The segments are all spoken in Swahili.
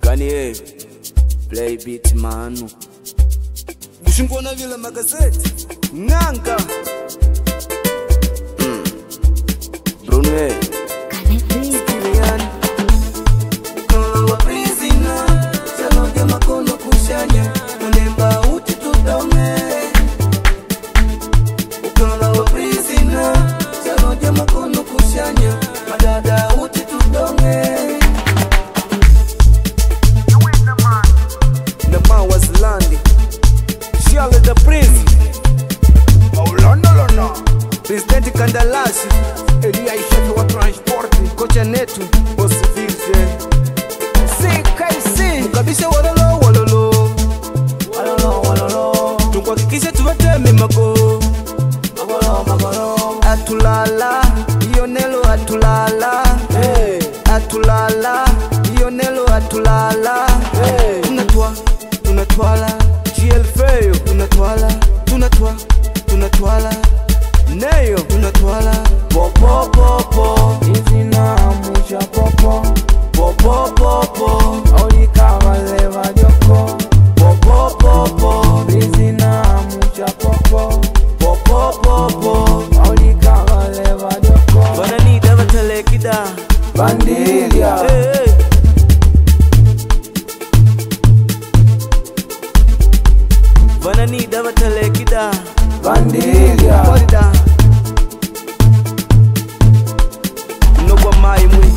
Kanye play beat manu Bushingona vile magazeti Nanga Brunwe Kirian Kwa prizina Chaloge makono kushanya Unemba uti tudome Ukala wa prizina Chaloge makono kushanya Madada uti tudome Wazilandi Charles the Prince Lona Presidenti Kandalashi Elia Ishatu wa transporti Kocha netu Boss Virgin CKC Mukabisha walolo Tunkuhakikisha tuwateme mago Atulala Ionelo atulala Atulala Ionelo atulala Tunatwala GL Feyo tunatwala Neyo tunatwala Popo Izina amusha Popo Olika waleva joko Popo Izina amusha Popo Olika waleva joko Banani dava telekida Bandilia Banani dava telekida Bandilia Korida Nogwa maimwi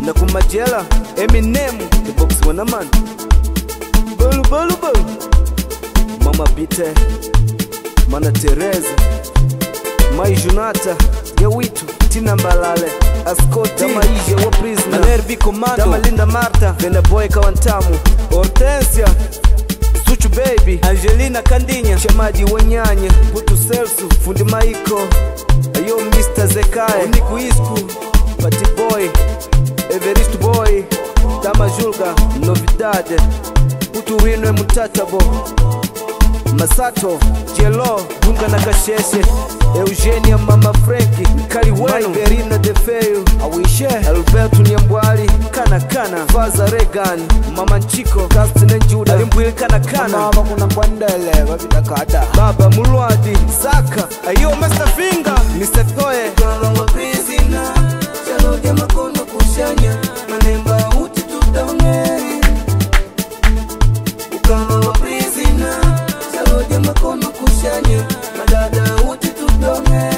Nakumajela Eminem The box wanaman Bolu Mama Bite Mana Teresa Mai Junata Yawitu Tina Mbalale Ascoti Maisha wa Prisoner Nervi Commando Dama Linda Marta Vena Boy Kawantamu Hortensia Suchu Baby Angelina Kandinya Chamaji Wanyanya Putu Selsu Fundi Maiko Ayo Mr. Zekaya Uniku Isku Pati Boy Everest Boy Dama Julga Novidade Putu Winwe Mutatabo Masato Jelo Bunga na Kasheshe Eugenia Mama Frankie Kali Wenu Berina Defeyo Awishe Alberto Nyambwali Kana Faza Regan Mama Nchiko Kastine Juda Alimbwili Kana Mama kuna Kwandele Wabida Kada Baba Mulwadi Zaka Ayo Master Finger Mr. Toye Kala wa Prizina Chaloge makono kushanya Manemba uti tudame Ukala wa Prizina Chaloge makono kushanya Madada uti tudame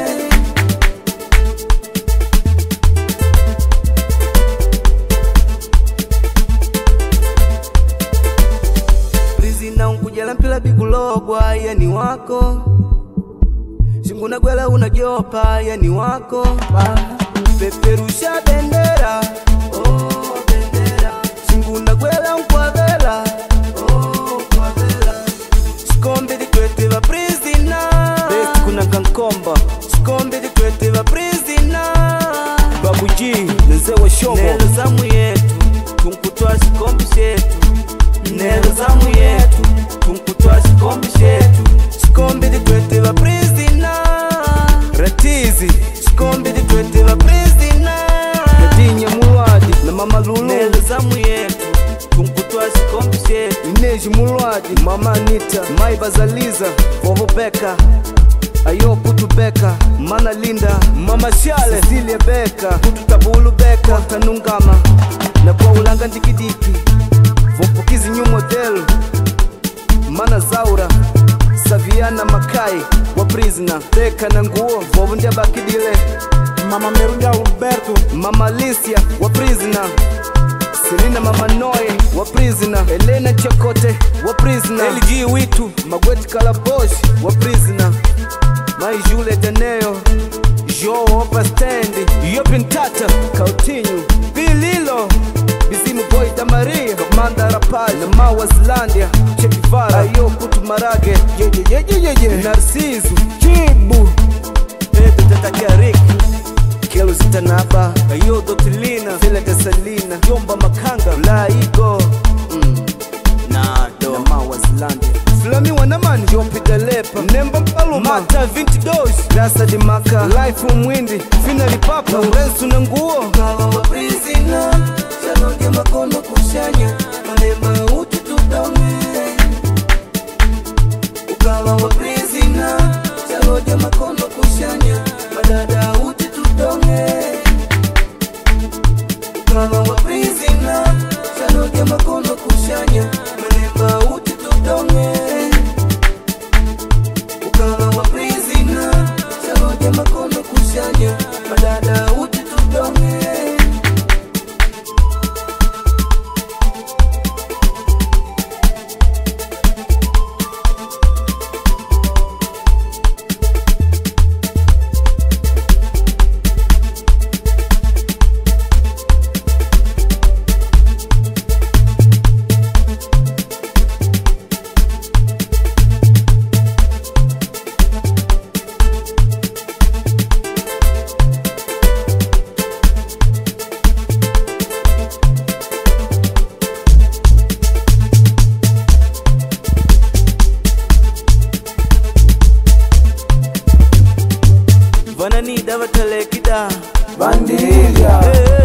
Prizina unkujala mpila bigulogwa Yani wako Shinguna gwela unagyopa Yani wako Peperusha bendera Oh bendera Shinguna gwela unkwavela Oh kwavela Shikombe di kwete wa Prizina Best kuna kankomba Shikombe di kwete wa Prizina Babu G Nzewa Shomo Nelo zamu yetu Tunkutua shikombe shetu Nelo zamu yetu Tunkutua shikombe shetu Shikombe di kwete wa Prizina Ratizi Shikombe di kwete wa Prizina Kadinya Mulwadi Na Mama Lulu Nelo zamu yetu Tunkutua shikombe shetu Ineji Mulwadi Mama Anita Mai Bazaliza Vovo Beka Ayo Putu Beka Mana Linda Mama Shale Cecilia Beka Putu Tabulu Beka Tanungama Na kwa ulanga ndikidiki Vopukizi New Model Mana Zaura Saviana Makai wa Prisoner Beka na nguo Vovo ndia bakidile Mama Merunga Alberto Mama Alicia wa Prisoner Selina Mama Noe wa Prisoner Elena Chakote wa Prisoner LG Witu Magweti Kalabosh wa Prisoner Mai Juliet Eneo Joe Opa Standi Yopin Tata Kautinyu Bililo Bizimu Boy Damaria Commander Rapal Na Mawa Zlandia Chekivara Ayo Putu Marage Narciso Chibu Edo Tatakia Rick Kelo Zitanaba Ayo Dotilina Vila Gasalina Jomba Makanga Laigo Nado Na Mawa Zlandia Flami Wanaman Jopi Dalepa Nemba Mpaluma Mata 20 dos Rasa di Maka Life Mwindi Finali Papa Urensu na nguo wananida vatalekida Vandilia hey.